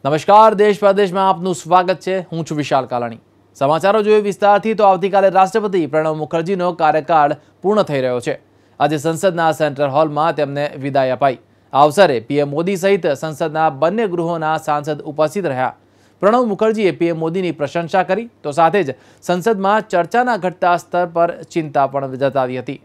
નમસ્કાર, દેશ પ્રદેશમાં આપનું સ્વાગત છે। હું છું વિશાલ કાલાણી। સમાચારો જોઈએ વિસ્તારથી તો આવતીકાલે રાષ્ટ્રપતિ પ્રણવ મુખર્જીનો કાર્યકાળ પૂર્ણ થઈ રહ્યો છે। આજે સંસદના સેન્ટ્રલ હોલમાં તેમને વિદાય અપાઈ। આ અવસરે પીએમ મોદી સહિત સંસદના બંને ગૃહોના સાંસદ ઉપસ્થિત રહ્યા। પ્રણવ મુખર્જીએ પીએમ મોદીની પ્રશંસા કરી તો સાથે જ સંસદમાં ચર્ચાના ઘટતા સ્તર પર ચિંતા પણ જતાવી હતી।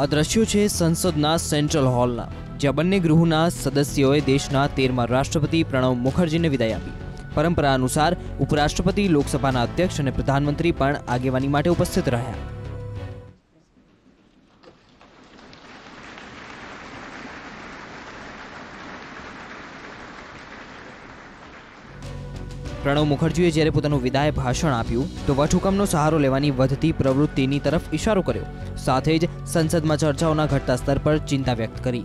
આ દ્રશ્યો છે સંસદના સેન્ટ્રલ હોલના, જ્યાં બંને ગૃહના સદસ્યોએ દેશના 13મા રાષ્ટ્રપતિ પ્રણવ મુખર્જીને વિદાય આપી। પરંપરા અનુસાર ઉપરાષ્ટ્રપતિ, લોકસભાના અધ્યક્ષ અને પ્રધાનમંત્રી પણ આગેવાની માટે ઉપસ્થિત રહ્યા। પ્રણવ મુખર્જીએ જ્યારે પોતાનું વિદાય ભાષણ આપ્યું તો વટહુકમનો સહારો લેવાની વધતી પ્રવૃત્તિની તરફ ઇશારો કર્યો। સાથે જ સંસદમાં ચર્ચાઓના ઘટતા સ્તર પર ચિંતા વ્યક્ત કરી।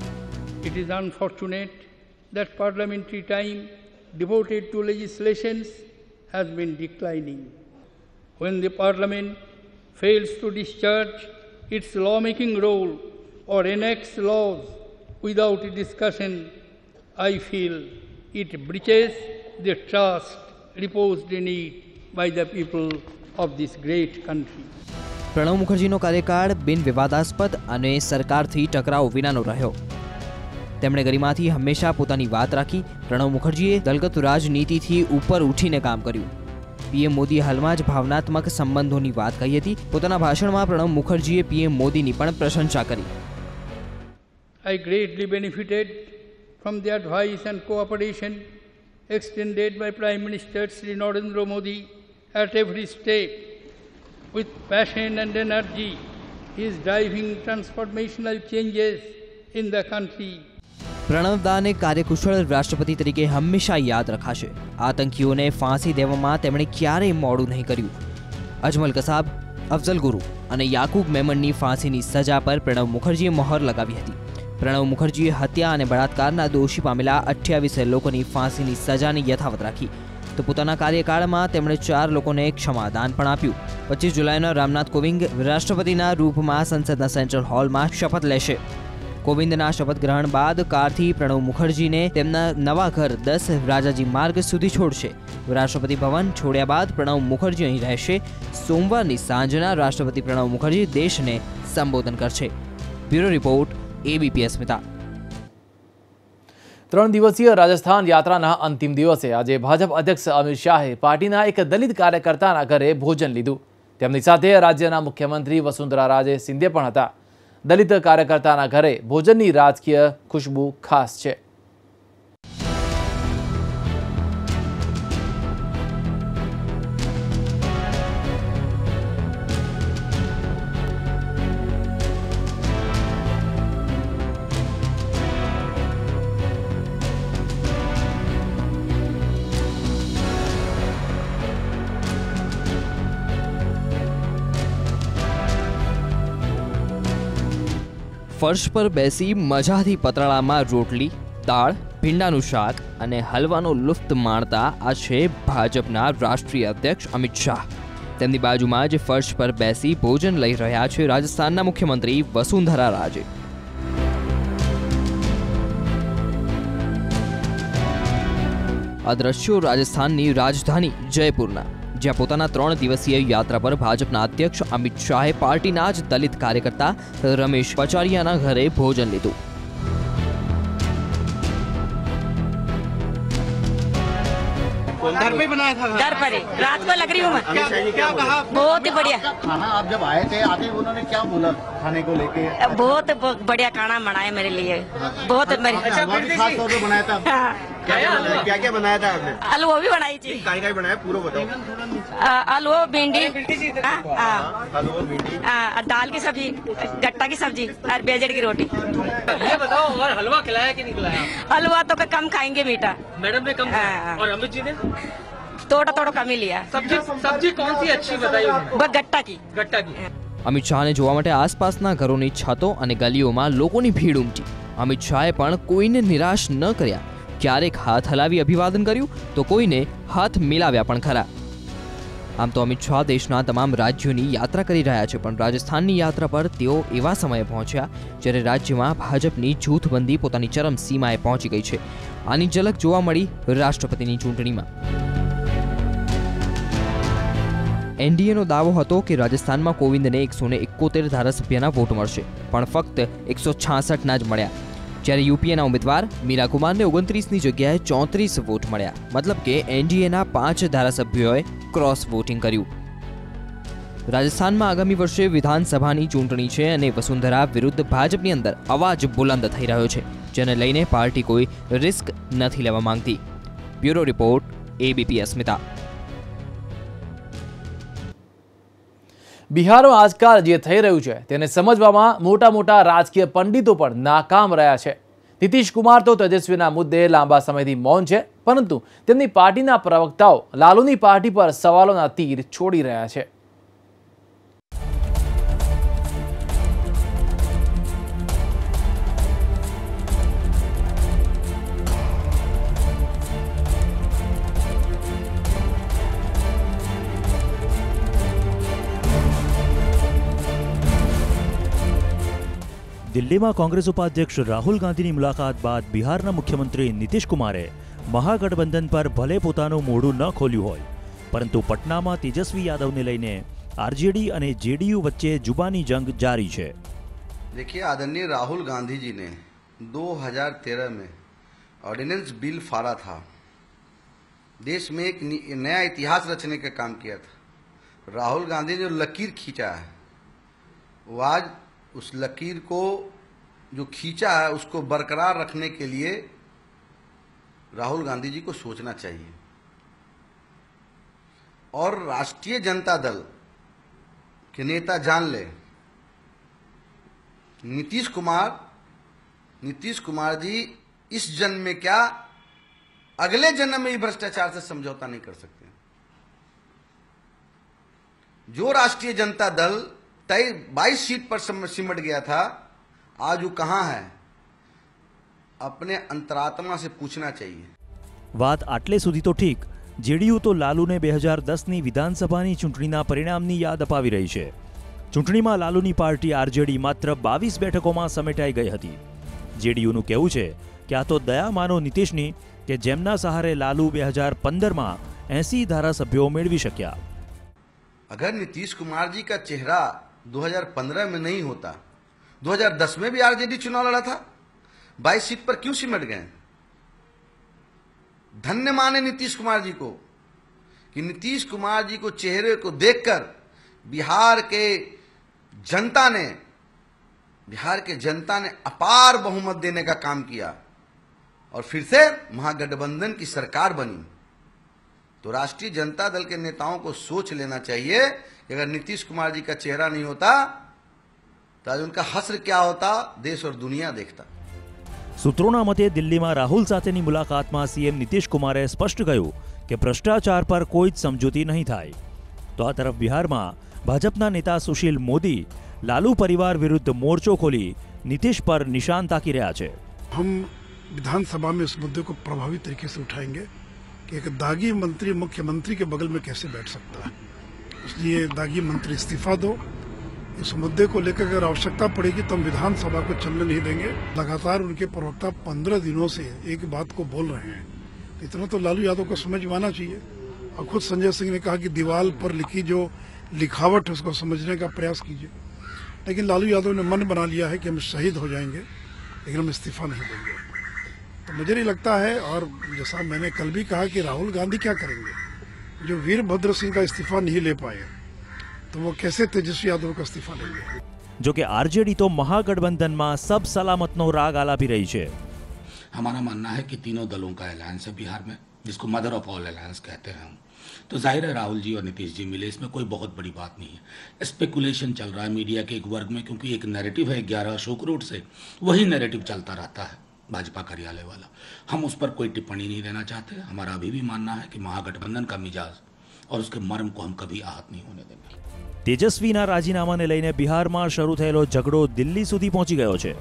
It is unfortunate that parliamentary time devoted to legislations has been declining. When the parliament fails to discharge its lawmaking role or enacts laws without a discussion, I feel it breaches the trust reposed in it by the people of this great country. Pranab મુખર્જીનો કાર્યકાળ બિન વિવાદાસ્પદ અને સરકારથી ટકરાવ વિનાનો રહ્યો। તેમણે ગરિમાથી હંમેશા પોતાની વાત રાખી। પ્રણવ મુખર્જીએ દલગત રાજનીતિથી ઉપર ઉઠીને કામ કર્યું। પીએમ મોદીએ હાલમાં જ ભાવનાત્મક સંબંધોની વાત કહી હતી। પોતાના ભાષણમાં પ્રણવ મુખર્જીએ પીએમ મોદીની પણ પ્રશંસા કરી। I greatly benefited from the advice and cooperation extended by Prime Minister Sri Narendra Modi at every step. With passion and energy, he is driving transformational changes in the country. પ્રણવદાને કાર્યકુશળ રાષ્ટ્રપતિ તરીકે હંમેશા યાદ રખાશે। આતંકીઓને ફાંસી દેવામાં તેમણે ક્યારેય મોડું નહીં કર્યું। અજમલ કસાબ, અફઝલ ગુરુ અને યાકૂબ મેમનની ફાંસીની સજા પર પ્રણવ મુખર્જીએ મહોર લગાવી હતી। પ્રણવ મુખર્જીએ હત્યા અને બળાત્કારના દોષી પામેલા 28 લોકોની ફાંસીની સજાને યથાવત રાખી તો પોતાના કાર્યકાળમાં તેમણે 4 લોકોને ક્ષમાદાન પણ આપ્યું। 25 જુલાઈના રામનાથ કોવિંદ રાષ્ટ્રપતિના રૂપમાં સંસદના સેન્ટ્રલ હોલમાં શપથ લેશે। કોવિંદના શપથ ગ્રહણ બાદ કારથી પ્રણવ મુખર્જીને તેમના નવા ઘર 10 રાજાજી માર્ગ સુધી છોડશે। રાષ્ટ્રપતિ ભવન છોડ્યા બાદ પ્રણવ મુખર્જી અહીં રહેશે। સોમવારની સાંજના રાષ્ટ્રપતિ પ્રણવ મુખર્જી દેશને સંબોધન કરશે। બ્યુરો રિપોર્ટ, ABP अस्मिता। 3 દિવસીય રાજસ્થાન યાત્રાના અંતિમ દિવસે આજે ભાજપ અધ્યક્ષ અમિત શાહે પાર્ટીના એક દલિત કાર્યકર્તાના ઘરે ભોજન લીધું। તેમની સાથે રાજ્યના મુખ્યમંત્રી વસુંધરા રાજે સિંધિયા પણ હતા। દલિત કાર્યકર્તાના ઘરે ભોજનની રાજકીય ખુશ્બુ ખાસ છે। ફર્શ પર બેસી મજાથી પતરાળામાં રોટલી, દાળ, ભીંડાનું શાક અને હલવાનો લુફ્ત માણતા આ છે ભાજપના રાષ્ટ્રીય અધ્યક્ષ અમિત શાહ। તેમની બાજુમાં જ ફર્શ પર બેસી ભોજન લઈ રહ્યા છે રાજસ્થાનના મુખ્યમંત્રી વસુંધરા રાજે। આ દ્રશ્યો રાજસ્થાનની રાજધાની જયપુરના, જ્યાં પોતાના 3 દિવસીય યાત્રા પર ભાજપના અધ્યક્ષ અમિત શાહે પાર્ટીના જ દલિત કાર્યકર્તા રમેશ પચારિયાના ઘરે ભોજન લીધું। घर पे बनाया था? घर पर ही, रात को लग रही हूँ मैं। क्या कहा? बहुत ही बढ़िया खाना। आप जब आए थे आते उन्होंने क्या बोला खाने को लेके? बहुत बढ़िया खाना बनाया मेरे लिए। बहुत खास तौर पे बनाया था। क्या क्या बनाया था आपने? आलू भी बनाई थी। क्या बनाया पूरा बताओ। आलू, भिंडी, दाल की सब्जी, गट्टा की सब्जी और बेजड़ की रोटी। ये बताओ, और हलवा खिलाया कि नहीं खिलाया? हलवा तो कम खाएंगे, मीठा। मैडम ने कम खाया और अमित जी ने थोड़ा कम ही लिया। सब्जी कौन सी अच्छी बताई? गट्टा की। અમિત શાહને જોવા માટે આસપાસના ઘરોની છતો અને ગલીઓમાં લોકોની ભીડ ઉમટી। અમિત શાહે પણ કોઈને નિરાશ ન કર્યા। ક્યારેક હાથ હલાવી અભિવાદન કર્યું તો કોઈને હાથ મિલાવ્યા પણ ખરા। આમ તો અમિત શાહ દેશના તમામ રાજ્યોની યાત્રા કરી રહ્યા છે, પણ રાજસ્થાનની યાત્રા પર તેઓ એવા સમયે પહોંચ્યા જ્યારે રાજ્યમાં ભાજપની જૂથબંધી પોતાની ચરમ સીમાએ પહોંચી ગઈ છે. આની ઝલક જોવા મળી રાષ્ટ્રપતિની ચૂંટણીમાં. એનડીએનો દાવો હતો કે રાજસ્થાનમાં કોવિંદને 171 ધારાસભ્યના વોટ મળશે, પણ ફક્ત 166ના જ મળ્યા. જ્યારે યુપીએના ઉમેદવાર મીરા કુમારને 29ની જગ્યાએ 34 વોટ મળ્યા. મતલબ કે એનડીએના 5 ધારાસભ્યોએ ક્રોસ વોટિંગ કર્યું. રાજસ્થાનમાં આગામી વર્ષે વિધાનસભાની ચૂંટણી છે અને વસુંધરા વિરુદ્ધ ભાજપની અંદર અવાજ બુલંદ થઈ રહ્યો છે, જેને લઈને પાર્ટી કોઈ રિસ્ક નથી લેવા માંગતી. બ્યુરો રિપોર્ટ, એબીપી અસ્મિતા. બિહારમાં આજકાલ જે થઈ રહ્યું છે તેને સમજવામાં મોટા મોટા રાજકીય પંડિતો પણ નાકામ રહ્યા છે. નીતિશ કુમાર તો તેજસ્વીના મુદ્દે લાંબા સમયથી મૌન છે, પરંતુ તેમની પાર્ટીના પ્રવક્તાઓ લાલુની પાર્ટી પર સવાલોના તીર છોડી રહ્યા છે. દિલ્હીમાં કોંગ્રેસ ઉપાધ્યક્ષ રાહુલ ગાંધીની મુલાકાત બાદ બિહારના મુખ્યમંત્રી નીતિશ કુમારે મહાગઠબંધન પર ભલે પોતાનું મોઢું ન ખોલ્યું હોય, પરંતુ પટનામાં તેજસ્વી યાદવને લઈને આરજેડી અને જેડીયू વચ્ચે जुबानी जंग जारी है. देखिए, आदरणीय राहुल गांधी जी ने 2013 में ऑर्डिनेंस बिल फाड़ा था. देश में एक नया इतिहास रचने का काम किया था. राहुल गांधी ने जो लकीर खींचा है, वो आज उस लकीर को जो खींचा है उसको बरकरार रखने के लिए राहुल गांधी जी को सोचना चाहिए. और राष्ट्रीय जनता दल के नेता जान ले, नीतीश कुमार जी इस जन्म में क्या अगले जन्म में भी भ्रष्टाचार से समझौता नहीं कर सकते. जो राष्ट्रीय जनता दल 22 सीट पर सिमट गया था, आज वो कहां है? अपने अंतरात्मा से पूछना चाहिए. વાત આટલે સુધી તો ઠીક. જેડીયू તો લાલુને 2010ની વિધાનસભાની ચૂંટણીના પરિણામની યાદ અપાવી રહી છે. ચૂંટણીમાં લાલુની પાર્ટી આરજેડી માત્ર 22 બેઠકોમાં સમેટાઈ ગઈ હતી. જેડીયુનું કહેવું છે કે આ તો દયા માનો નીતિશની કે જેમના સહારે લાલુ 2015માં 80 धारासभ्यों મેળવી શક્યા. अगर नीतीश कुमार जी का चेहरा 2015 में नहीं होता, 2010 में भी आरजेडी चुनाव लड़ा था, 22 सीट पर क्यों सिमट गए? धन्य माने नीतीश कुमार जी को कि नीतीश कुमार जी को चेहरे को देखकर बिहार के जनता ने अपार बहुमत देने का काम किया और फिर से महागठबंधन की सरकार बनी. तो राष्ट्रीय जनता दल के नेताओं को सोच लेना चाहिए कि अगर नीतीश कुमार जी का चेहरा नहीं होता तो आज उनका हश्र क्या होता, देश और दुनिया देखता. સૂત્રોના મતે દિલ્હીમાં રાહુલ સાથેની મુલાકાતમાં સીએમ નીતિશ કુમારે સ્પષ્ટ કહ્યું કે ભ્રષ્ટાચાર પર કોઈ જ સમજૂતી નહીં થાય. તો આ તરફ બિહારમાં ભાજપના नेता સુશીલ મોદી લાલુ પરિવાર વિરુદ્ધ મોરચો ખોલી નીતિશ પર નિશાન તાકી રહ્યા છે. हम विधानसभा में इस मुद्दे को प्रभावी तरीके से उठाएंगे कि एक दागी मंत्री मुख्यमंत्री के बगल में कैसे बैठ सकता है. इसलिए दागी मंत्री इस्तीफा दो. इस मुद्दे को लेकर अगर आवश्यकता पड़ेगी तो हम विधानसभा को चलने नहीं देंगे. लगातार उनके प्रवक्ता 15 दिनों से एक बात को बोल रहे हैं. इतना तो लालू यादव को समझ में आना चाहिए. और खुद संजय सिंह ने कहा कि दीवार पर लिखी जो लिखावट है उसको समझने का प्रयास कीजिए. लेकिन लालू यादव ने मन बना लिया है कि हम शहीद हो जाएंगे, लेकिन हम इस्तीफा नहीं देंगे. तो मुझे नहीं लगता है, और जैसा मैंने कल भी कहा कि राहुल गांधी क्या करेंगे, जो वीरभद्र सिंह का इस्तीफा नहीं ले पाए तो वो कैसे तेजस्वी यादव का इस्तीफा लेंगे. જો કે આરજેડી તો મહાગઠબંધનમાં સબ સલામતનો રાગ આલાપી રહી છે. हमारा मानना है कि तीनों दलों का अलायंस है बिहार में, जिसको मदर ऑफ ऑल अलायंस कहते हैं हम. तो जाहिर है राहुल जी और नीतीश जी मिले, इसमें कोई बहुत बड़ी बात नहीं है. स्पेकुलेशन चल रहा है मीडिया के एक वर्ग में, क्योंकि एक नैरेटिव है 11 अशोक रोड से, वही नैरेटिव चलता रहता है भाजपा कार्यालय वाला. हम उस पर कोई टिप्पणी नहीं देना चाहते. हमारा अभी भी मानना है कि महागठबंधन का मिजाज और उसके मर्म को हम कभी आहत नहीं होने देंगे. તેજસ્વીના રાજીનામાને લઈને બિહારમાં શરૂ થયેલો ઝઘડો દિલ્હી સુધી પહોંચી ગયો છે.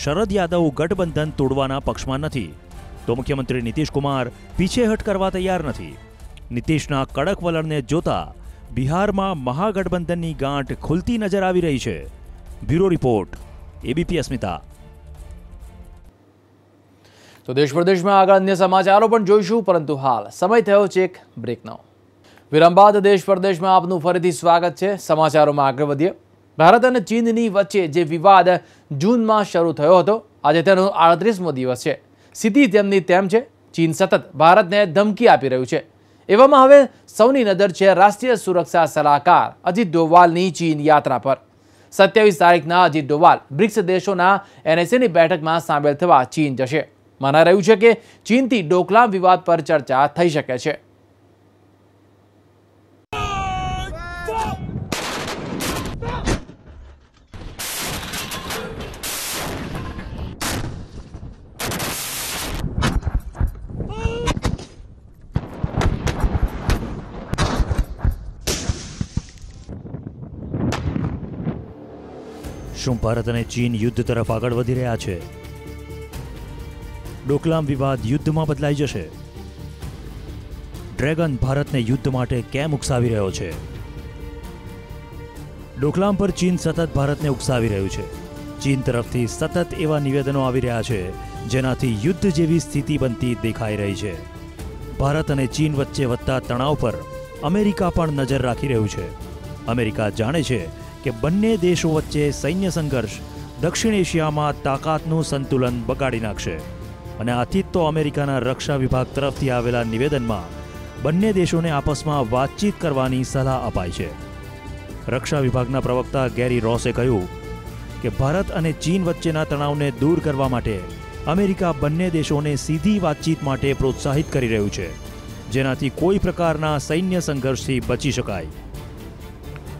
શરદ યાદવ ગઠબંધન તોડવાના પક્ષમાં નથી, તો મુખ્યમંત્રી નીતિશ કુમાર પીછેહટ કરવા તૈયાર નથી. નીતિશના કડક વલણને જોતા બિહારમાં મહાગઠબંધનની ગાંઠ ખુલતી નજર આવી રહી છે. બ્યુરો રિપોર્ટ, એબીપી અસ્મિતા. તો દેશ પ્રદેશમાં આગળ અન્ય સમાચારો પણ જોઈશું, પરંતુ હાલ સમય થયો છે એક બ્રેકનો. વિરામ બાદ દેશ પ્રદેશમાં આપનું ફરીથી સ્વાગત છે. સમાચારોમાં આગળ વધીએ. ભારત અને ચીનની વચ્ચે જે વિવાદ જૂનમાં શરૂ થયો હતો, આજે તેનો 38મો દિવસ છે. સ્થિતિ તેમની તેમ છે. ચીન સતત ભારતને ધમકી આપી રહ્યું છે. એવામાં હવે સૌની નજર છે રાષ્ટ્રીય સુરક્ષા સલાહકાર અજીત ડોવાલની ચીન યાત્રા પર. 27 તારીખના અજીત ડોવાલ બ્રિક્સ દેશોના NSAની બેઠકમાં સામેલ થવા ચીન જશે. મનાઈ રહ્યું છે કે ચીનથી ડોકલામ વિવાદ પર ચર્ચા થઈ શકે છે. શું ભારત અને ચીન યુદ્ધ તરફ આગળ વધી રહ્યા છે? ડોકલામ વિવાદ યુદ્ધમાં બદલાઈ જશે? ડ્રેગન ભારતને યુદ્ધ માટે કેમ ઉકસાવી રહ્યો છે? ડોકલામ પર ચીન સતત ભારતને ઉકસાવી રહ્યું છે. ચીન તરફથી સતત એવા નિવેદનો આવી રહ્યા છે જેનાથી યુદ્ધ જેવી સ્થિતિ બનતી દેખાઈ રહી છે. ભારત અને ચીન વચ્ચે વધતા તણાવ પર અમેરિકા પણ નજર રાખી રહ્યું છે. અમેરિકા જાણે છે કે બંને દેશો વચ્ચે સૈન્ય સંઘર્ષ દક્ષિણ એશિયામાં તાકાતનું સંતુલન બગાડી નાખશે. અને આથી જ તો અમેરિકાના રક્ષા વિભાગ તરફથી આવેલા નિવેદનમાં બંને દેશોને આપસમાં વાતચીત કરવાની સલાહ અપાઈ છે. રક્ષા વિભાગના પ્રવક્તા ગેરી રોસે કહ્યું કે ભારત અને ચીન વચ્ચેના તણાવને દૂર કરવા માટે અમેરિકા બંને દેશોને સીધી વાતચીત માટે પ્રોત્સાહિત કરી રહ્યું છે, જેનાથી કોઈ પ્રકારના સૈન્ય સંઘર્ષથી બચી શકાય.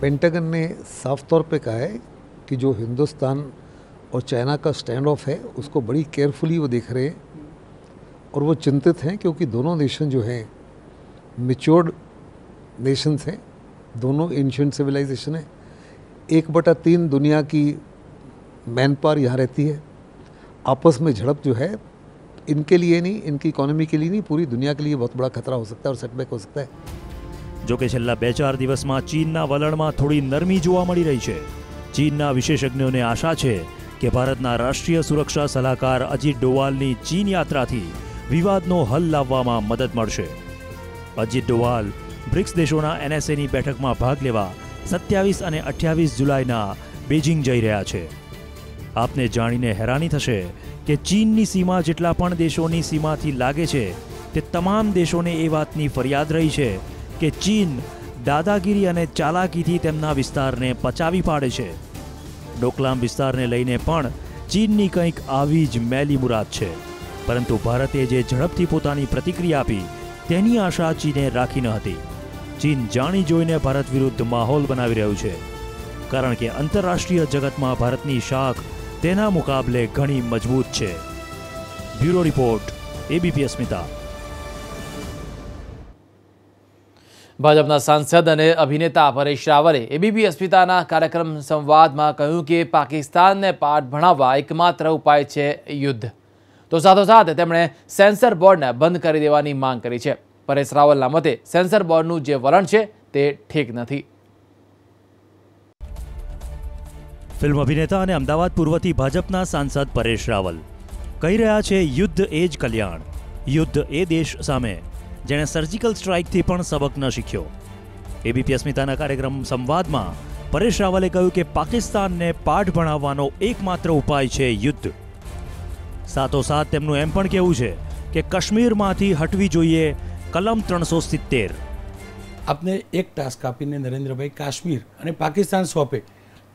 पेंटागन ने साफ तौर पे कहा है कि जो हिंदुस्तान और चाइना का स्टैंड ऑफ है उसको बड़ी केयरफुली वो देख रहे हैं और वो चिंतित हैं क्योंकि दोनों नेशन जो हैं मैच्योर्ड नेशंस हैं, दोनों एंशिएंट सिविलाइजेशन है. 1/3 दुनिया की मैन पावर यहाँ रहती है. आपस में झड़प जो है इनके लिए नहीं, इनकी इकोनॉमी के लिए नहीं, पूरी दुनिया के लिए बहुत बड़ा खतरा हो सकता है और सेटबैक हो सकता है. જો કે છેલ્લા 2-4 દિવસમાં ચીનના વલણમાં થોડી નરમી જોવા મળી રહી છે. ચીનના વિશેષજ્ઞોને આશા છે કે ભારતના રાષ્ટ્રીય સુરક્ષા સલાહકાર અજીત ડોવાલની ચીન યાત્રાથી વિવાદનો હલ લાવવામાં મદદ મળશે. અજીત ડોવાલ બ્રિક્સ દેશોના NSAની બેઠકમાં ભાગ લેવા 27 અને 28 જુલાઈના બેઇજિંગ જઈ રહ્યા છે. આપને જાણીને હેરાની થશે કે ચીનની સીમા જેટલા પણ દેશોની સીમાથી લાગે છે તે તમામ દેશોને એ વાતની ફરિયાદ રહી છે કે ચીન દાદાગીરી અને ચાલાકીથી તેમના વિસ્તારને પચાવી પાડે છે. ડોકલામ વિસ્તારને લઈને પણ ચીનની કંઈક આવી જ મેલી મુરાદ છે. પરંતુ ભારતે જે ઝડપથી પોતાની પ્રતિક્રિયા આપી તેની આશા ચીને રાખી ન હતી. ચીન જાણી જોઈને ભારત વિરુદ્ધ માહોલ બનાવી રહ્યું છે, કારણ કે આંતરરાષ્ટ્રીય જગતમાં ભારતની શાખ તેના મુકાબલે ઘણી મજબૂત છે. બ્યુરો રિપોર્ટ, એબીપી અસ્મિતા. ભાજપના સાંસદ અને અભિનેતા પરેશ રાવલે એબીપી અસ્મિતાના કાર્યક્રમ સંવાદમાં કહ્યું કે પાકિસ્તાનને પાઠ ભણાવવા એકમાત્ર ઉપાય છે યુદ્ધ. તો સાથોસાથ તેમણે સેન્સર બોર્ડને બંધ કરી દેવાની માંગ કરી છે. પરેશ રાવલના મતે સેન્સર બોર્ડનું જે વલણ છે તે ઠીક નથી. ફિલ્મ અભિનેતા અને અમદાવાદ પૂર્વથી ભાજપના સાંસદ પરેશ રાવલ કહી રહ્યા છે યુદ્ધ એ જ કલ્યાણ. યુદ્ધ એ દેશ સામે જેણે સર્જિકલ સ્ટ્રાઇકથી પણ સબક ન શીખ્યો. એબીપી અસ્મિતાના કાર્યક્રમ સંવાદમાં પરેશ રાવલે કહ્યું કે પાકિસ્તાનને પાઠ ભણાવવાનો એકમાત્ર ઉપાય છે યુદ્ધ. સાથોસાથ તેમનું એમ પણ કહેવું છે કે કાશ્મીરમાંથી હટવી જોઈએ કલમ 370. આપને એક ટાસ્ક આપીને નરેન્દ્રભાઈ કાશ્મીર અને પાકિસ્તાન સોંપે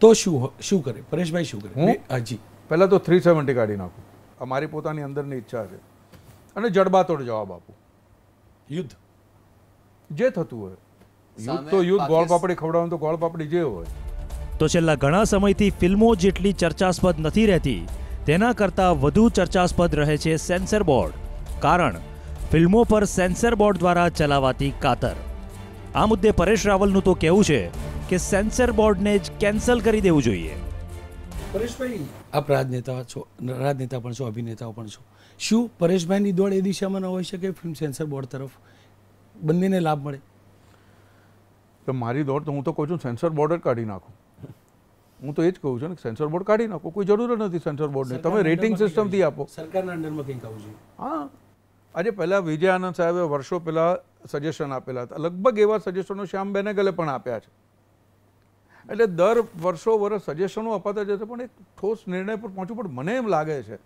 તો શું કરે? પરેશભાઈ શું કરે? હાજી, પહેલાં તો 370 કાઢી નાખું. અમારી પોતાની અંદરની ઈચ્છા છે અને જડબાતોડ જવાબ આપું. યુદ્ધ જે થતું હોય, યુદ્ધ તો યુદ્ધ, ગોળપાપડી ખવડાવવાનું તો ગોળપાપડી જે હોય. તો છેલ્લા ઘણા સમયથી ફિલ્મો જેટલી ચર્ચાસ્પદ નથી રહેતી તેના કરતાં વધુ ચર્ચાસ્પદ રહે છે સેન્સર બોર્ડ. કારણ ફિલ્મો પર સેન્સર બોર્ડ દ્વારા ચલાવાતી કાતર. આ મુદ્દે પરેશ રાવલનું તો કહેવું છે કે સેન્સર બોર્ડને જ કેન્સલ કરી દેવું જોઈએ. પરેશભાઈ, આપ રાજનેતા પણ છો, અભિનેતાઓ પણ છો. શું પરેશભાઈની દોડ એ દિશામાં ન હોઈ શકે ફિલ્મ સેન્સર બોર્ડ તરફ બંનેને લાભ મળે? તો મારી દોડ તો હું તો કહું છું સેન્સર બોર્ડ જ કાઢી નાખો. હું તો એ જ કહું છું ને, સેન્સર બોર્ડ કાઢી નાખો, કોઈ જરૂર નથી સેન્સર બોર્ડની, તમે રેટિંગ સિસ્ટમથી આપો. સરકારના અંડરમાં કંઈક આવું જોઈએ. હા, આજે પહેલાં વિજય આનંદ સાહેબે વર્ષો પહેલાં સજેશન આપેલા હતા, લગભગ એવા સજેશનો શ્યામ બેનેગલે પણ આપ્યા છે. એટલે દર વર્ષ સજેશનો અપાતા જશે, પણ એક ઠોસ નિર્ણય પર પહોંચવું. પણ મને એમ લાગે છે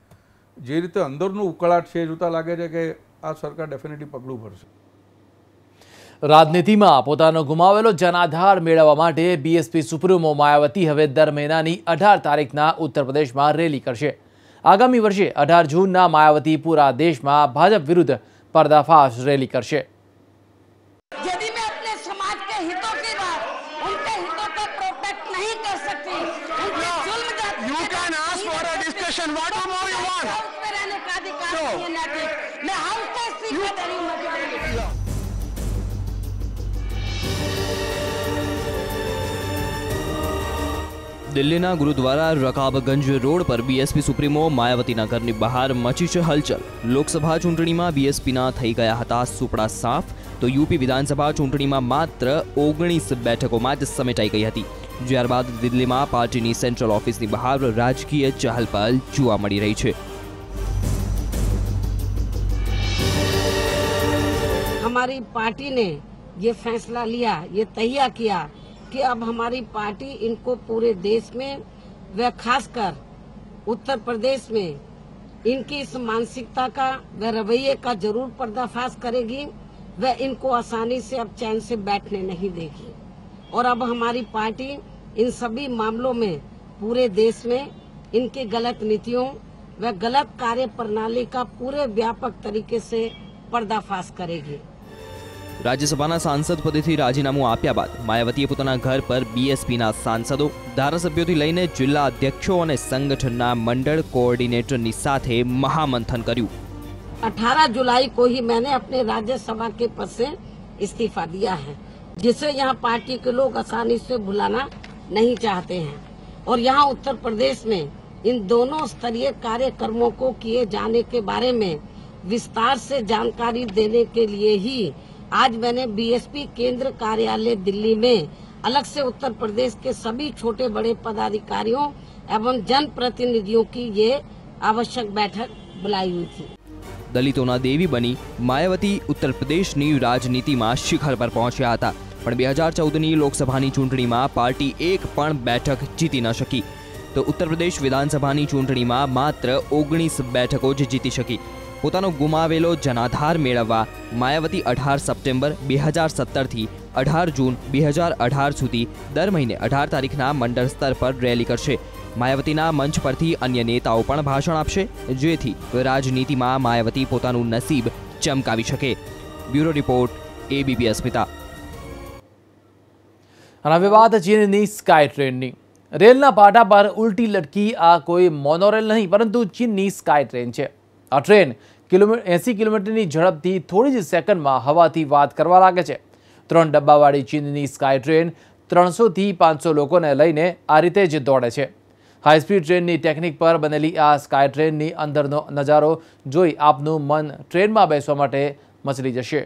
જે રીતે અંદરનું ઉકળાટ છે, જોતા લાગે છે કે આ સરકાર ડેફિનેટલી પગલું ભરશે. રાજનીતિમાં પોતાનો ગુમાવેલો જનાધાર મેળવવા માટે બીએસપી સુપ્રીમો માયાવતી હવે દર મહિનાની 18 તારીખના ઉત્તર પ્રદેશમાં રેલી કરશે. આગામી વર્ષે 18 જૂનના માયાવતી પૂરા દેશમાં ભાજપ વિરુદ્ધ पर्दाफाश रैली करશે. यदि मैं अपने समाज के हितों की बात, उनके हितों को प्रोटेक्ट नहीं कर सकती, उनके जुल्म जाति you can ask for a discussion what more you want उसमें रहने का अधिकार नहीं है नैतिक. मैं हाउस से इस्तीफा दे रही हूं मध्य प्रदेश. દિલ્હીના ગુરુદ્વારા રકાબગંજ રોડ પર બીએસપી સુપ્રીમો માયાવતીના ઘરની બહાર મચી છે હલચલ. લોકસભા ચૂંટણીમાં બીએસપીના થઈ ગયા હતા સુપડા સાફ, તો યુપી વિધાનસભા ચૂંટણીમાં માત્ર 19 બેઠકોમાં જ સમેટાઈ ગઈ હતી. ત્યારબાદ દિલ્હીમાં પાર્ટીની સેન્ટ્રલ ઓફિસની બહાર રાજકીય ચહલપહલ જોવા મળી રહી છે. हमारी पार्टी ने ये फैसला लिया, ये तय किया कि अब हमारी पार्टी इनको पूरे देश में व खासकर उत्तर प्रदेश में इनकी इस मानसिकता का व रवैये का जरूर पर्दाफाश करेगी व इनको आसानी से अब चैन से बैठने नहीं देगी. और अब हमारी पार्टी इन सभी मामलों में पूरे देश में इनकी गलत नीतियों व गलत कार्य प्रणाली का पूरे व्यापक तरीके से पर्दाफाश करेगी. રાજ્યસભાના સાંસદ પદેથી રાજીનામું આપ્યા બાદ માયાવતીએ પોતાના ઘર પર બીએસપીના સાંસદો, ધારાસભ્યોથી લઈને જિલ્લા અધ્યક્ષો અને સંગઠનના મંડળ કોઓર્ડિનેટરની સાથે મહામંથન કર્યું. 18 जुलाई को ही मैंने अपने राज्यसभा के पद से इस्तीफा दिया है, जिसे यहाँ पार्टी के लोग आसानी से भुलाना नहीं चाहते हैं. और यहाँ उत्तर प्रदेश में इन दोनों स्तरीय कार्यक्रमों को किए जाने के बारे में विस्तार से जानकारी देने के लिए ही आज मैंने बीएसपी केंद्र कार्यालय दिल्ली में अलग से उत्तर प्रदेश के सभी छोटे बड़े पदाधिकारियों एवं जनप्रतिनिधियों की ये आवश्यक बैठक बुलाई हुई थी. દલિતોના દેવી બની માયાવતી ઉત્તર પ્રદેશની રાજનીતિમાં શિખર પર પહોંચ્યા હતા, પણ 2014ની લોકસભાની ચૂંટણીમાં પાર્ટી એક પણ બેઠક જીતી ન શકી. તો ઉત્તર પ્રદેશ વિધાનસભાની ચૂંટણીમાં માત્ર 19 બેઠકો જ જીતી શકી. પોતાનો ગુમાવેલો જનાધાર મેળવવા માયાવતી 18 સપ્ટેમ્બર 2017 થી 18 જૂન 2018 સુધી દર મહિને 18 તારીખના મંડળ સ્તર પર રેલી કરશે. માયાવતીના મંચ પરથી અન્ય નેતાઓ પણ ભાષણ આપશે, જેથી રાજનીતિમાં માયાવતી પોતાનું નસીબ ચમકાવી શકે. બ્યુરો રિપોર્ટ, એબીપી અસ્મિતા. અને હવે વાત ચીનની સ્કાય ટ્રેનની. રેલના પાટા પર ઉલટી લટકી આ કોઈ મોનોરેલ નહીં, પરંતુ ચીનની સ્કાય ટ્રેન છે. આ ટ્રેન 80 કિલોમીટરની ઝડપથી થોડી જ સેકન્ડમાં હવાથી વાત કરવા લાગે છે. 3 ડબ્બાવાળી ચીનની સ્કાય ટ્રેન 300 થી 500 લોકોને લઈને આ રીતે જ દોડે છે. હાઈ સ્પીડ ટ્રેનની ટેકનિક પર બનેલી આ સ્કાય ટ્રેનની અંદરનો નજારો જોઈ આપનું મન ટ્રેનમાં બેસવા માટે મચલી જશે.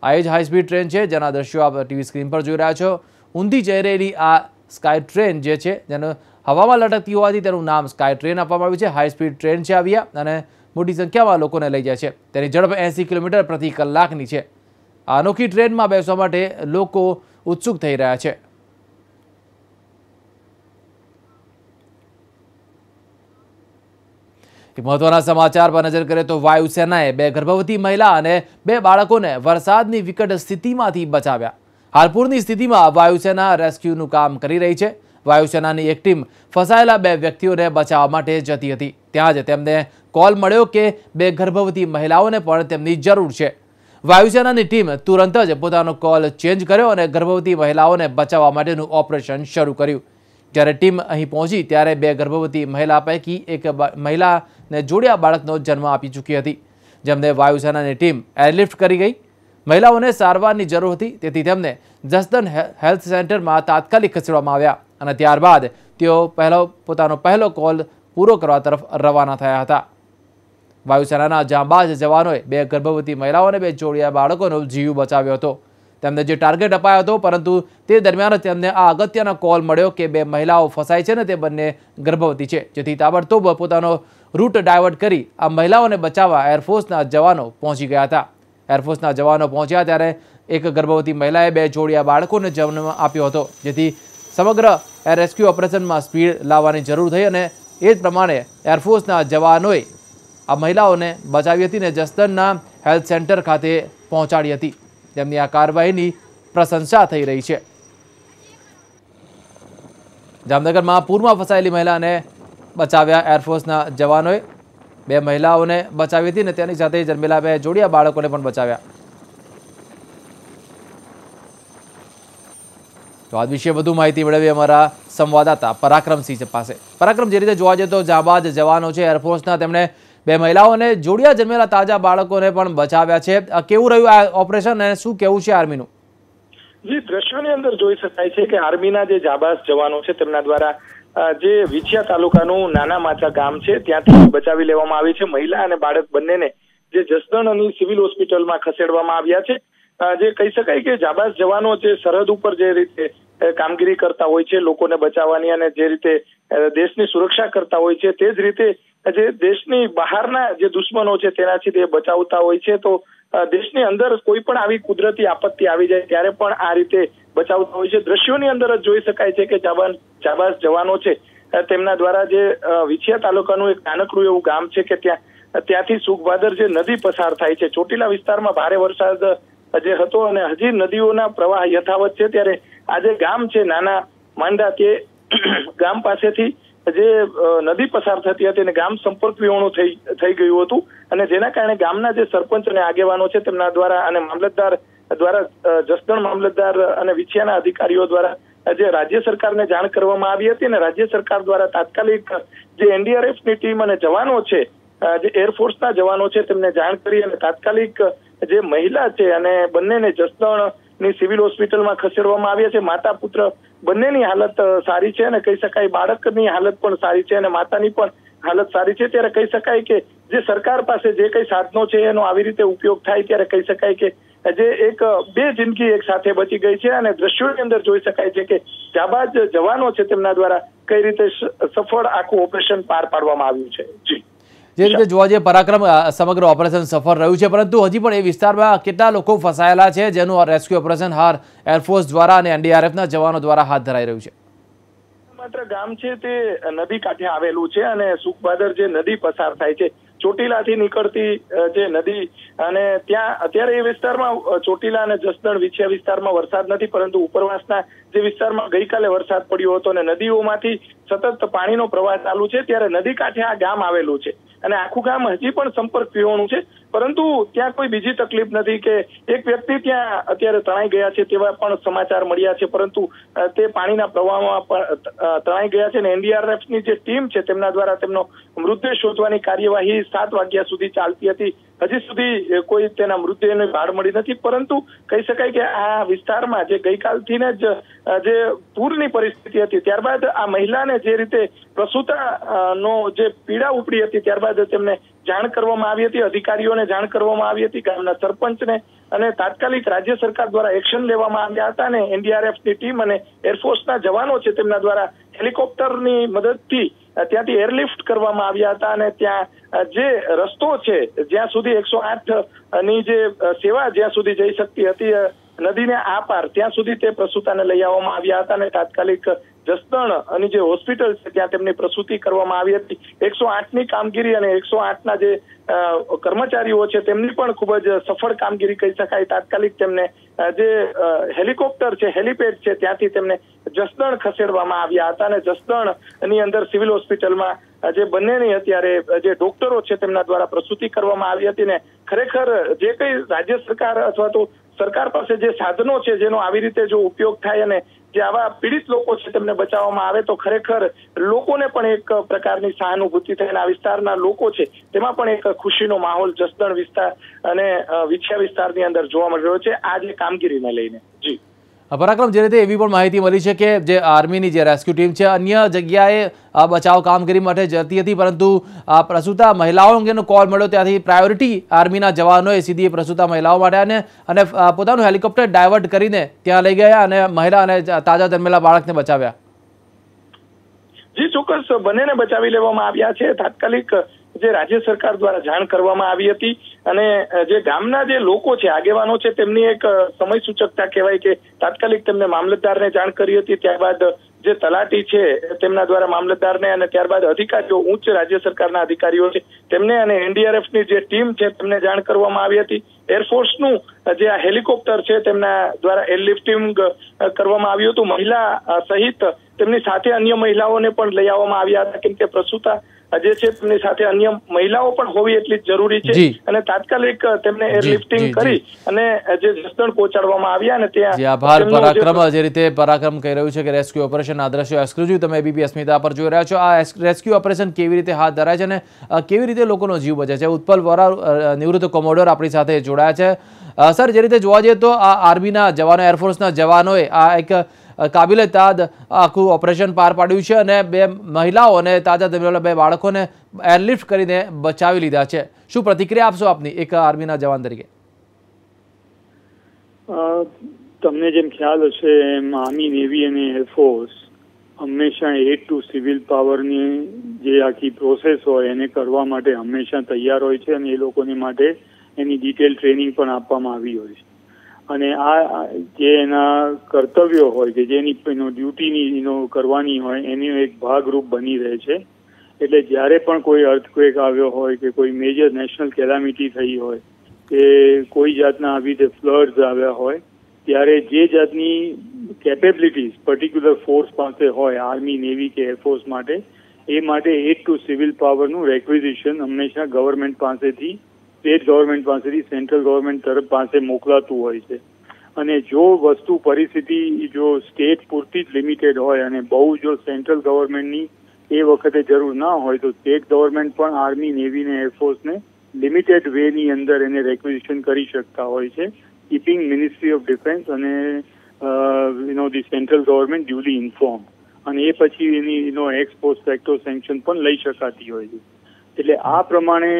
આ જ હાઈ સ્પીડ ટ્રેન છે જેના દ્રશ્યો આપ ટીવી સ્ક્રીન પર જોઈ રહ્યા છો. ઊંધી જઈ રહેલી આ સ્કાય ટ્રેન જે છે જેનો હવામાં લટકતી હોવાથી તેનું નામ સ્કાય ટ્રેન આપવામાં આવ્યું છે. હાઈ સ્પીડ ટ્રેન છે આવ્યા અને મોટી સંખ્યામાં લોકોને લઈ જાય છે. તેની ઝડપ 80 કિલોમીટર પ્રતિ કલાકની છે. આ અનોખી ટ્રેનમાં બેસવા માટે લોકો ઉત્સુક થઈ રહ્યા છે. મહત્વના સમાચાર પર નજર કરીએ તો વાયુસેનાએ 2 ગર્ભવતી મહિલા અને 2 બાળકોને વરસાદની વિકટ સ્થિતિમાંથી બચાવ્યા. હાલપુરની સ્થિતિમાં વાયુસેના રેસ્ક્યુનું કામ કરી રહી છે. વાયુસેનાની એક ટીમ ફસાયેલા 2 વ્યક્તિઓને બચાવવા માટે જતી હતી. ત્યાં જ તેમને કોલ મળ્યો કે 2 ગર્ભવતી મહિલાઓને પણ તેમની જરૂર છે. વાયુસેનાની ટીમ તુરંત જ પોતાનો કોલ ચેન્જ કર્યો અને ગર્ભવતી મહિલાઓને બચાવવા માટેનું ઓપરેશન શરૂ કર્યું. જ્યારે ટીમ અહીં પહોંચી ત્યારે 2 ગર્ભવતી મહિલા પૈકી એક મહિલાને જોડિયા બાળકનો જન્મ આપી ચૂકી હતી, જેમને વાયુસેનાની ટીમ એરલિફ્ટ કરી ગઈ. મહિલાઓને સારવારની જરૂર હતી, તેથી તેમને જસદન હેલ્થ સેન્ટરમાં તાત્કાલિક ખસેડવામાં આવ્યા અને ત્યારબાદ તેઓ પોતાનો પહેલો કોલ પૂરો કરવા તરફ રવાના થયા હતા. વાયુસેનાના જાંબાજ જવાનોએ 2 ગર્ભવતી મહિલાઓ અને 2 જોડિયા બાળકોનો જીવ બચાવ્યો હતો. તેમને જે ટાર્ગેટ અપાયો હતો, પરંતુ તે દરમિયાન તેમને આ અગત્યનો કોલ મળ્યો કે 2 મહિલાઓ ફસાઈ છે અને તે બંને ગર્ભવતી છે, જેથી તાબડતોબ પોતાનો રૂટ ડાયવર્ટ કરી આ મહિલાઓને બચાવવા એરફોર્સના જવાનો પહોંચી ગયા હતા. એરફોર્સના જવાનો પહોંચ્યા ત્યારે એક ગર્ભવતી મહિલાએ 2 જોડિયા બાળકોને જન્મ આપ્યો હતો, જેથી સમગ્ર રેસ્ક્યુ ઓપરેશનમાં સ્પીડ લાવવાની જરૂર થઈ અને એ જ પ્રમાણે એરફોર્સના જવાનોએ આ મહિલાઓને બચાવી હતી અને જસદણના હેલ્થ સેન્ટર ખાતે પહોંચાડી હતી. તેમની આ કાર્યવાહીની પ્રશંસા થઈ રહી છે. જામનગરમાં પૂરમાં ફસાયેલી મહિલાને બચાવ્યા એરફોર્સના જવાનોએ. 2 મહિલાઓને બચાવી હતી અને તેની સાથે જન્મેલા 2 જોડિયા બાળકોને પણ બચાવ્યા. તો આ વિશે વધુ માહિતી મેળવી અમારા સંવાદદાતા પરાક્રમસિંહ પાસે. પરાક્રમ, જે રીતે જોવા જઈએ તો જાબાજ જવાનો છે એરફોર્સના, તેમણે 2 મહિલાઓને જોડિયા જન્મેલા તાજા બાળકોને પણ બચાવ્યા છે. કેવું રહ્યું આ ઓપરેશન અને શું કેવું છે આર્મીનું? જે દ્રશ્યોની અંદર જોઈ શકાય છે કે આર્મીના જે જાબાઝ જવાનો છે તેમના દ્વારા જે વિછિયા તાલુકાનું નાના માચા ગામ છે ત્યાંથી બચાવી લેવામાં આવી છે. મહિલા અને બાળક બંનેને જે જસદણની સિવિલ હોસ્પિટલમાં ખસેડવામાં આવ્યા છે. જે કહી શકાય કે જાબાઝ જવાનો જે સરહદ ઉપર જે રીતે કામગીરી કરતા હોય છે લોકોને બચાવવાની અને જે રીતે દેશની સુરક્ષા કરતા હોય છે, તે જ રીતે જે દેશની બહારના જે દુશ્મનો છે તેનાથી તે બચાવતા હોય છે. તો દેશની અંદર કોઈ પણ આવી કુદરતી આપત્તિ આવી જાય ત્યારે પણ આ રીતે બચાવતા હોય છે. દ્રશ્યોની અંદર જ જોઈ શકાય છે કે જાબાઝ જવાનો છે તેમના દ્વારા જે વિછિયા તાલુકાનું એક નાનકડું એવું ગામ છે કે ત્યાંથી સુખભાદર જે નદી પસાર થાય છે. ચોટીલા વિસ્તારમાં ભારે વરસાદ જે હતો અને હજી નદીઓના પ્રવાહ યથાવત છે, ત્યારે આ જે ગામ છે નાના માંડા, તે ગામ પાસેથી જે નદી પસાર થતી હતી અને ગામ સંપર્ક વિહોણું થઈ ગયું હતું અને જેના કારણે ગામના જે સરપંચ અને આગેવાનો છે તેમના દ્વારા અને મામલતદાર દ્વારા, જસદણ મામલતદાર અને વિછિયાના અધિકારીઓ દ્વારા જે રાજ્ય સરકારને જાણ કરવામાં આવી હતી અને રાજ્ય સરકાર દ્વારા તાત્કાલિક જે એનડીઆરએફની ટીમ અને જવાનો છે, જે એરફોર્સના જવાનો છે, તેમને જાણ કરી અને તાત્કાલિક જે મહિલા છે અને બંનેને જસદણની સિવિલ હોસ્પિટલમાં ખસેડવામાં આવ્યા છે. માતા પુત્ર બંનેની હાલત સારી છે અને કહી શકાય બાળકની હાલત પણ સારી છે અને માતાની પણ હાલત સારી છે. ત્યારે કહી શકાય કે જે સરકાર પાસે જે કઈ સાધનો છે એનો આવી રીતે ઉપયોગ થાય ત્યારે કહી શકાય કે જે એક 2 જિંદગી એક સાથે બચી ગઈ છે અને દ્રશ્યોની અંદર જોઈ શકાય છે કે જાબાજ જવાનો છે તેમના દ્વારા કઈ રીતે સફળ આખું ઓપરેશન પાર પાડવામાં આવ્યું છે. જી, જે રીતે જોવા જઈએ પરાક્રમ, સમગ્ર ઓપરેશન સફળ રહ્યું છે, પરંતુ હજી પણ એ વિસ્તારમાં કેટલા લોકો ફસાયેલા છે જેનું રેસ્ક્યુ ઓપરેશન હાલ એરફોર્સ દ્વારા અને એનડીઆરએફના જવાનો દ્વારા હાથ ધરાઈ રહ્યું છે? માત્ર ગામ છે તે નદી કાંઠે આવેલું છે અને સુખભાદર જે નદી પસાર થાય છે ચોટીલાથી નીકળતી જે નદી, અને ત્યાં અત્યારે એ વિસ્તારમાં ચોટીલા અને જસદણ વિછિયા વિસ્તારમાં વરસાદ નથી, પરંતુ ઉપરવાસના જે વિસ્તારમાં ગઈકાલે વરસાદ પડ્યો હતો અને નદીઓમાંથી સતત પાણીનો પ્રવાહ ચાલુ છે. ત્યારે નદી કાંઠે આ ગામ આવેલું છે અને આખું ગામ હજી પણ સંપર્ક વિહોણું છે, પરંતુ ત્યાં કોઈ બીજી તકલીફ નથી કે એક વ્યક્તિ ત્યાં અત્યારે તણાઈ ગયા છે તેવા પણ સમાચાર મળ્યા છે, પરંતુ તે પાણીના પ્રવાહમાં તણાઈ ગયા છે અને એનડીઆરએફની જે ટીમ છે તેમના દ્વારા તેમનો મૃતદેહ શોધવાની કાર્યવાહી 7 વાગ્યા સુધી ચાલતી હતી. હજી સુધી કોઈ તેના મૃતદેહની ભાળ મળી નથી, પરંતુ કહી શકાય કે આ વિસ્તારમાં જે ગઈકાલથી જ જે પૂરની પરિસ્થિતિ હતી, ત્યારબાદ આ મહિલાને જે રીતે પ્રસૂતાનો જે પીડા ઉપડી હતી ત્યારબાદ તેમને જાણ કરવામાં આવી હતી, અધિકારીઓને જાણ કરવામાં આવી હતી, ગામના સરપંચને, અને તાત્કાલિક રાજ્ય સરકાર દ્વારા એક્શન લેવામાં આવ્યા હતા અને એનડીઆરએફની ટીમ અને એરફોર્સના જવાનો છે તેમના દ્વારા હેલિકોપ્ટરની મદદથી ત્યાંથી એરલિફ્ટ કરવામાં આવ્યા હતા અને ત્યાં જે રસ્તો છે જ્યાં સુધી 108ની જે સેવા જ્યાં સુધી જઈ શકતી હતી નદીને આ પાર, ત્યાં સુધી તે પ્રસૂતાને લઈ આવવામાં આવ્યા હતા અને તાત્કાલિક જસદણની જે હોસ્પિટલ છે ત્યાં તેમની પ્રસૂતિ કરવામાં આવી હતી. 108ની કામગીરી અને 108ના જે કર્મચારીઓ છે તેમની પણ ખૂબ જ સફળ કામગીરી કહી શકાય. તાત્કાલિક તેમને જે હેલિકોપ્ટર છે, હેલિપેડ છે, ત્યાંથી તેમને જસદણ ખસેડવામાં આવ્યા હતા અને જસદણની અંદર સિવિલ હોસ્પિટલમાં જે બંનેની અત્યારે જે ડોક્ટરો છે તેમના દ્વારા પ્રસૂતિ કરવામાં આવી હતી ને ખરેખર જે કઈ રાજ્ય સરકાર અથવા તો સરકાર પાસે જે સાધનો છે જેનો આવી રીતે જો ઉપયોગ થાય અને જે આવા પીડિત લોકો છે તેમને બચાવવામાં આવે તો ખરેખર લોકોને પણ એક પ્રકારની સહાનુભૂતિ થાય અને આ વિસ્તારના લોકો છે તેમાં પણ એક ખુશીનો માહોલ જસદણ વિસ્તાર અને વિછિયા વિસ્તારની અંદર જોવા મળી રહ્યો છે આ જે કામગીરીને લઈને. જી પરાક્રમ, જે રીતે એવી પણ માહિતી મળી છે કે જે આર્મીની જે રેસ્ક્યુ ટીમ છે અન્ય જગ્યાએ બચાવ કામગીરી માટે જતી હતી, પરંતુ પ્રસૂતા મહિલાઓ અંગેનો કોલ મળ્યો ત્યાંથી પ્રાયોરિટી આર્મીના જવાનોએ સીધી પ્રસૂતા મહિલાઓ માટે અને પોતાનું હેલિકોપ્ટર ડાયવર્ટ કરીને ત્યાં લઈ ગયા અને મહિલા અને તાજા જન્મેલા બાળકને બચાવ્યા. જી ચોક્કસ, બંનેને બચાવી લેવામાં આવ્યા છે. તાત્કાલિક જે રાજ્ય સરકાર દ્વારા જાણ કરવામાં આવી હતી અને જે ગામના જે લોકો છે, આગેવાનો છે, તેમની એક સમય સૂચકતા કહેવાય કે તાત્કાલિક તેમને મામલતદારને જાણ કરી હતી. ત્યારબાદ જે તલાટી છે તેમના દ્વારા મામલતદારને અને ત્યારબાદ અધિકારીઓ, ઉચ્ચ રાજ્ય સરકારના અધિકારીઓ છે તેમને અને એનડીઆરએફની જે ટીમ છે તેમને જાણ કરવામાં આવી હતી. એરફોર્સનું જે આ હેલિકોપ્ટર છે તેમના દ્વારા એરલિફ્ટિંગ કરવામાં આવ્યું હતું. મહિલા સહિત તેમની સાથે અન્ય મહિલાઓને પણ લઈ આવવામાં આવ્યા હતા, કેમ કે પ્રસૂતા જે છે તેમની સાથે અન્ય મહિલાઓ પણ હોવી એટલી જ જરૂરી છે અને તાત્કાલિક તેમને એરલિફ્ટિંગ કરી અને જે જસદણ પહોંચાડવામાં આવ્યા અને ત્યાં. આભાર પરાક્રમ. જે રીતે પરાક્રમ કહી રહ્યું છે કે રેસ્ક્યુ ઓપરેશન આ દ્રશ્યો એક્સક્લુઝિવ તમે એબીપી અસ્મિતા પર જોઈ રહ્યા છો. આ રેસ્ક્યુ ઓપરેશન કેવી રીતે હાથ ધરાય છે અને કેવી રીતે લોકોનો જીવ બચે છે. ઉત્પલ વોરા, નિવૃત્ત કોમોડોર, આપણી સાથે જોડાયા છે. સર, જે રીતે જોવા જઈએ તો આ આર્મીના જવાનો, એરફોર્સના જવાનોએ આ એક કાબિલે તાદ આખું ઓપરેશન પાર પાડ્યું છે અને 2 મહિલાઓ અને તાજા જન્મેલા 2 બાળકોને એરલિફ્ટ કરીને બચાવી લીધા છે. શું પ્રતિક્રિયા આપશો આપની એક આર્મીના જવાન તરીકે? તમને જેમ ખ્યાલ હશે એમ આર્મી, નેવી અને એરફોર્સ હંમેશા એડ ટુ સિવિલ પાવરની જે આખી પ્રોસેસ હોય એને કરવા માટે હંમેશા તૈયાર હોય છે અને એ લોકોને માટે એની ડિટેલ ટ્રેનિંગ પણ આપવામાં આવી હોય છે. અને આ જે એના કર્તવ્યો હોય કે જેની ડ્યુટીની કરવાની હોય એનો એક ભાગરૂપ બની રહે છે. એટલે જ્યારે પણ કોઈ અર્થક્વેક આવ્યો હોય કે કોઈ મેજર નેશનલ કેલામિટી થઈ હોય કે કોઈ જાતના આવી રીતે ફ્લડ્સ આવ્યા હોય ત્યારે જે જાતની કેપેબિલિટીઝ પર્ટિક્યુલર ફોર્સ પાસે હોય, આર્મી, નેવી કે એરફોર્સ માટે, એ માટે એડ ટુ સિવિલ પાવરનું રેક્વિઝિશન હંમેશા ગવર્મેન્ટ પાસેથી, સ્ટેટ ગવર્મેન્ટ પાસેથી સેન્ટ્રલ ગવર્મેન્ટ તરફ પાસે મોકલાતું હોય છે. અને જો વસ્તુ પરિસ્થિતિ જો સ્ટેટ પૂરતી જ લિમિટેડ હોય અને બહુ જો સેન્ટ્રલ ગવર્મેન્ટની એ વખતે જરૂર ના હોય તો સ્ટેટ ગવર્મેન્ટ પણ આર્મી, નેવી ને એરફોર્સને લિમિટેડ વેની અંદર એને રેક્વિઝિશન કરી શકતા હોય છે, કીપિંગ મિનિસ્ટ્રી ઓફ ડિફેન્સ અને the central government duly inform. અને એ પછી એની એક્સ પોસ્ટ ફેક્ટો સેન્કશન પણ લઈ શકાતી હોય છે. એટલે આ પ્રમાણે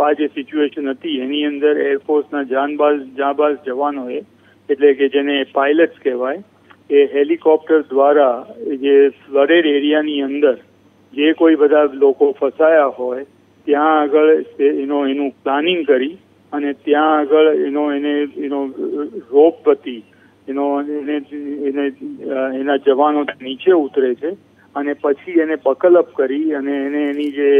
આ જે સિચ્યુએશન હતી એની અંદર એરફોર્સના જાંબાઝ જવાનોએ, એટલે કે જેને પાયલટ્સ કહેવાય, એ હેલિકોપ્ટર દ્વારા જે ફ્લડેડ એરિયાની અંદર જે કોઈ બધા લોકો ફસાયા હોય ત્યાં આગળ એનું પ્લાનિંગ કરી અને ત્યાં આગળ રોપ પરથી એના જવાનો નીચે ઉતરે છે અને પછી એને બકલ અપ કરી અને એની જે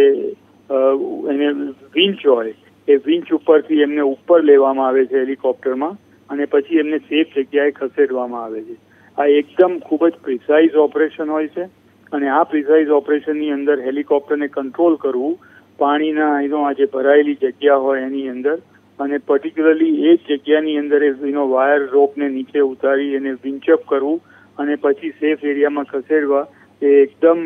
એને વિંચ હોય એ વિંચ ઉપરથી એમને ઉપર લેવામાં આવે છે હેલિકોપ્ટરમાં અને પછી એમને સેફ જગ્યાએ ખસેડવામાં આવે છે. આ એકદમ ખૂબ જ પ્રિસાઇઝ ઓપરેશન હોય છે અને આ પ્રિસાઇઝ ઓપરેશનની અંદર હેલિકોપ્ટરને કંટ્રોલ કરવું પાણીના આ જે ભરાયેલી જગ્યા હોય એની અંદર અને પર્ટિક્યુલરલી એ જ જગ્યાની અંદર વાયર રોપને નીચે ઉતારી એને વિંચઅપ કરવું અને પછી સેફ એરિયામાં ખસેડવા એ એકદમ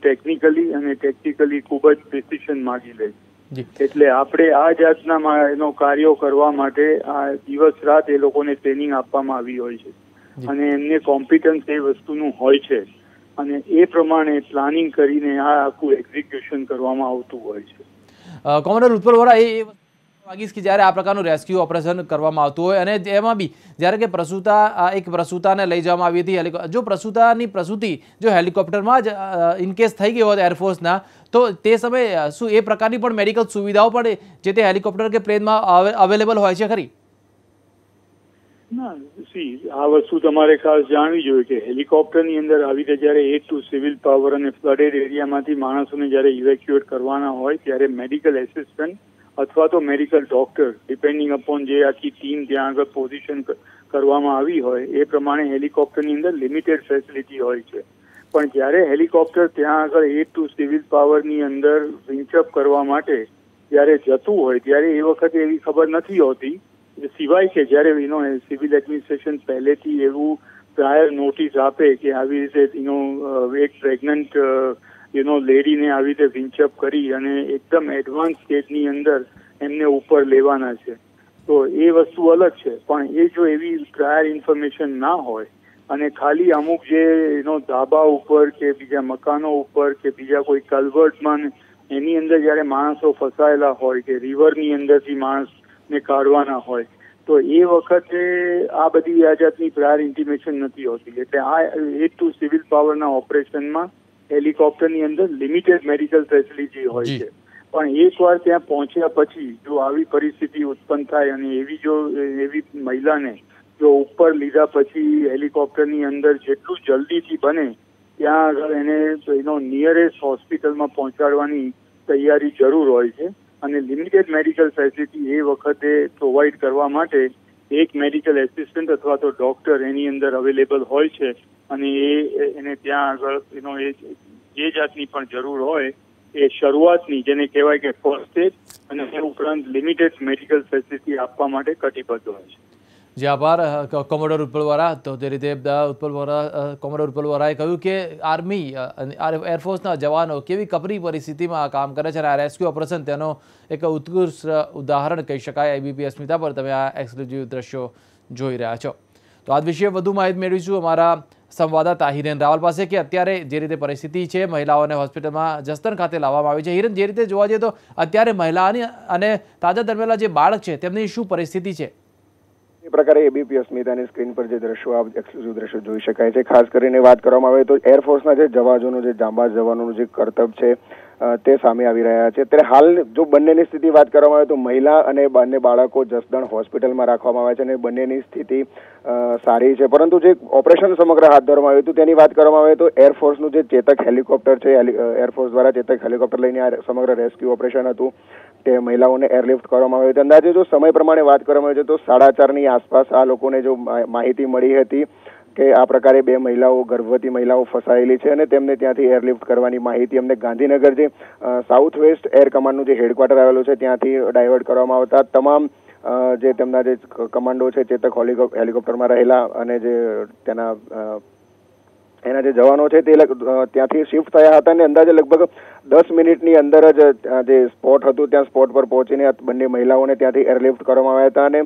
ટેકનિકલી અને ટેક્ટિકલી ખૂબ જ પ્રિસિશન માગી લે છે. એટલે આપણે આ જાતના કાર્યો કરવા માટે આ દિવસ રાત એ લોકોને ટ્રેનિંગ આપવામાં આવી હોય છે અને એમને કોમ્પિટન્સ એ વસ્તુનું હોય છે અને એ પ્રમાણે પ્લાનિંગ કરીને આ આખું એક્ઝિક્યુશન કરવામાં આવતું હોય છે. કોમરેડ ઉત્પલ વોરા, એ માગીશ કે જ્યારે આ પ્રકારનું રેસ્ક્યુ ઓપરેશન કરવામાં આવતું હોય અને એમાં બી જ્યારે કે એક પ્રસૂતાને લઈ જવામાં આવી હતી, જો પ્રસૂતાની પ્રસૂતિ જો હેલિકોપ્ટરમાં જ ઇનકેસ થઈ ગઈ હોત એરફોર્સના, તો તે સમયે શું એ પ્રકારની પણ મેડિકલ સુવિધાઓ પણ જે તે હેલિકોપ્ટર કે પ્લેનમાં અવેલેબલ હોય છે ખરી? ના, આ વસ્તુ તમારે ખાસ જાણવી જોઈએ કે હેલિકોપ્ટરની અંદર આવી રીતે જ્યારે એડ ટુ સિવિલ પાવર અને ફ્લડેડ એરિયામાંથી માણસોને જ્યારે ઇવેક્યુએટ કરવાના હોય ત્યારે મેડિકલ એસિસ્ટન્ટ અથવા તો મેડિકલ ડોક્ટર ડિપેન્ડિંગ અપોન જે આખી ટીમ ત્યાં આગળ પોઝિશન કરવામાં આવી હોય એ પ્રમાણે હેલિકોપ્ટરની અંદર લિમિટેડ ફેસિલિટી હોય છે. પણ જ્યારે હેલિકોપ્ટર ત્યાં આગળ એડ ટુ સિવિલ પાવરની અંદર વિંચઅપ કરવા માટે જ્યારે જતું હોય ત્યારે એ વખતે એવી ખબર નથી હોતી, સિવાય કે જ્યારે સિવિલ એડમિનિસ્ટ્રેશન પહેલેથી એવું પ્રાયર નોટિસ આપે કે આવી રીતે એક પ્રેગ્નન્ટ લેડીને આવી રીતે વિંચઅપ કરી અને એકદમ એડવાન્સ સ્ટેજની અંદર એમને ઉપર લેવાના છે. તો એ વસ્તુ અલગ છે. પણ એ જો એવી પ્રાયર ઇન્ફોર્મેશન ના હોય અને ખાલી અમુક જે ધાબા ઉપર કે બીજા મકાનો ઉપર કે બીજા કોઈ કલ્વર્ટમાં એની અંદર જ્યારે માણસો ફસાયેલા હોય કે રિવરની અંદરથી માણસને કાઢવાના હોય તો એ વખતે આ બધી આ જાતની પ્રાયર ઇન્ટિમેશન નથી હોતી. એટલે આ 8 સિવિલ પાવરના ઓપરેશનમાં હેલિકોપ્ટરની અંદર લિમિટેડ મેડિકલ ફેસિલિટી હોય છે. પણ એકવાર ત્યાં પહોંચ્યા પછી જો આવી પરિસ્થિતિ ઉત્પન્ન થાય અને એવી મહિલાને જો ઉપર લીધા પછી હેલિકોપ્ટરની અંદર જેટલું જલ્દીથી બને ત્યાં આગળ એને નિયરેસ્ટ હોસ્પિટલમાં પહોંચાડવાની તૈયારી જરૂર હોય છે. અને લિમિટેડ મેડિકલ ફેસિલિટી એ વખતે પ્રોવાઈડ કરવા માટે એક મેડિકલ એસિસ્ટન્ટ અથવા તો ડોક્ટર એની અંદર અવેલેબલ હોય છે. અને એને ત્યાં આગળ જે જાતની પણ જરૂર હોય એ શરૂઆતની જેને કહેવાય કે ફર્સ્ટ એડ અને એ ઉપરાંત લિમિટેડ મેડિકલ ફેસિલિટી આપવા માટે કટિબદ્ધ હોય છે. જે આભાર કોમોડોર ઉત્પલવાળા. તો તે રીતે કોમોડોર ઉત્પલવાળાએ કહ્યું કે આર્મી એરફોર્સના જવાનો કેવી કપરી પરિસ્થિતિમાં કામ કરે છે અને આ રેસ્ક્યુ ઓપરેશન તેનો એક ઉત્કૃષ્ટ ઉદાહરણ કહી શકાય. એબીપી અસ્મિતા પર તમે આ એક્સક્લુઝિવ દ્રશ્યો જોઈ રહ્યા છો. તો આ વિશે વધુ માહિતી મેળવીશું અમારા સંવાદદાતા હિરેન રાવલ પાસે કે અત્યારે જે રીતે પરિસ્થિતિ છે મહિલાઓને હોસ્પિટલમાં જસદણ ખાતે લાવવામાં આવી છે. હિરેન, જે રીતે જોવા જઈએ તો અત્યારે મહિલાની અને તાજા જન્મેલા જે બાળક છે તેમની શું પરિસ્થિતિ છે? એ પ્રકારે એબીપી અસ્મિતાની સ્ક્રીન પર જે દ્રશ્યો એક્સક્લુઝિવ દ્રશ્યો જોઈ શકાય છે. ખાસ કરીને વાત કરવામાં આવે તો એરફોર્સના જે જવાનોનું જે જાંબાઝ જવાનોનું જે કરતબ છે તે સામે આવી રહ્યા છે. ત્યારે હાલ જો બંનેની સ્થિતિ વાત કરવામાં આવે તો મહિલા અને બંને બાળકો જસદણ હોસ્પિટલમાં રાખવામાં આવે છે અને બંનેની સ્થિતિ સારી છે. પરંતુ જે ઓપરેશન સમગ્ર હાથ ધરવામાં આવ્યું હતું તેની વાત કરવામાં આવે તો એરફોર્સનું જે ચેતક હેલિકોપ્ટર છે, એરફોર્સ દ્વારા ચેતક હેલિકોપ્ટર લઈને આ સમગ્ર રેસ્ક્યુ ઓપરેશન હતું તે મહિલાઓને એરલિફ્ટ કરવામાં આવ્યું હતું. અંદાજે જો સમય પ્રમાણે વાત કરવામાં આવે તો 4:30ની આસપાસ આ લોકોને જો માહિતી મળી હતી કે આ પ્રકારે 2 મહિલાઓ ગર્ભવતી મહિલાઓ ફસાયેલી છે અને તેમને ત્યાંથી એરલિફ્ટ કરવાની માહિતી અમને ગાંધીનગર જે સાઉથ વેસ્ટ એર કમાન્ડનું જે હેડક્વાર્ટર આવેલું છે ત્યાંથી ડાયવર્ટ કરવામાં આવતા તમામ જે તેમના જે કમાન્ડો છે ચેતક હેલિકોપ્ટરમાં રહેલા અને જે એના જે જવાનો છે તે ત્યાંથી શિફ્ટ થયા હતા અને અંદાજે લગભગ 10 મિનિટની અંદર જ જે સ્પોટ હતું ત્યાં સ્પોટ પર પહોંચીને બંને મહિલાઓને ત્યાંથી એરલિફ્ટ કરવામાં આવ્યા હતા અને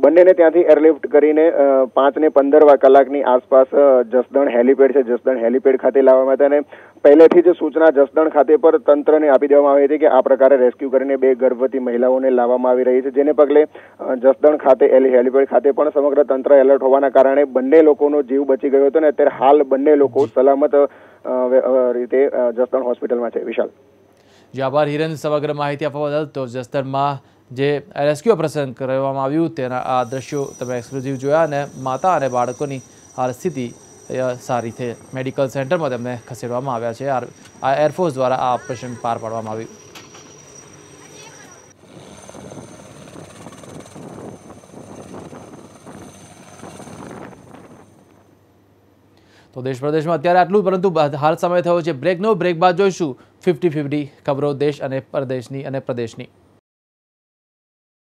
બંનેને ત્યાંથી એરલિફ્ટ કરીને 5 ને 15 કલાકની આસપાસ જસદણ હેલિપેડ છે જસદણ હેલિપેડ ખાતે લાવવામાં હતા અને પહેલેથી જ સૂચના જસદણ ખાતે પર તંત્રને આપી દેવામાં આવી હતી કે આ પ્રકારે રેસ્ક્યુ કરીને 2 ગર્ભવતી મહિલાઓને લાવવામાં આવી રહી છે. જેને પગલે જસદણ ખાતે હેલિપેડ ખાતે પણ સમગ્ર તંત્ર એલર્ટ હોવાના કારણે બંને લોકોનો જીવ બચી ગયો હતો અને અત્યારે હાલ બંને લોકો સલામત રીતે જસદણ હોસ્પિટલમાં છે. વિશાલ. જે આભાર હિરેન સમગ્ર માહિતી આપવા બદલ. તો જસદણમાં જે રેસ્ક્યુ ઓપરેશન કરવામાં આવ્યું તેના આ દ્રશ્યો તમે એક્સક્લુઝિવ જોયા અને માતા અને બાળકોની હાલ સ્થિતિ સારી છે. મેડિકલ સેન્ટરમાં તેમને ખસેડવામાં આવ્યા છે. આ એરફોર્સ દ્વારા આ ઓપરેશન પાર પાડવામાં આવ્યું. તો દેશ પ્રદેશમાં અત્યારે આટલું, પરંતુ હાલ સમય થયો છે બ્રેકનો. બ્રેક બાદ જોઈશું 50-50 ખબરો દેશ અને પરદેશની અને પ્રદેશની.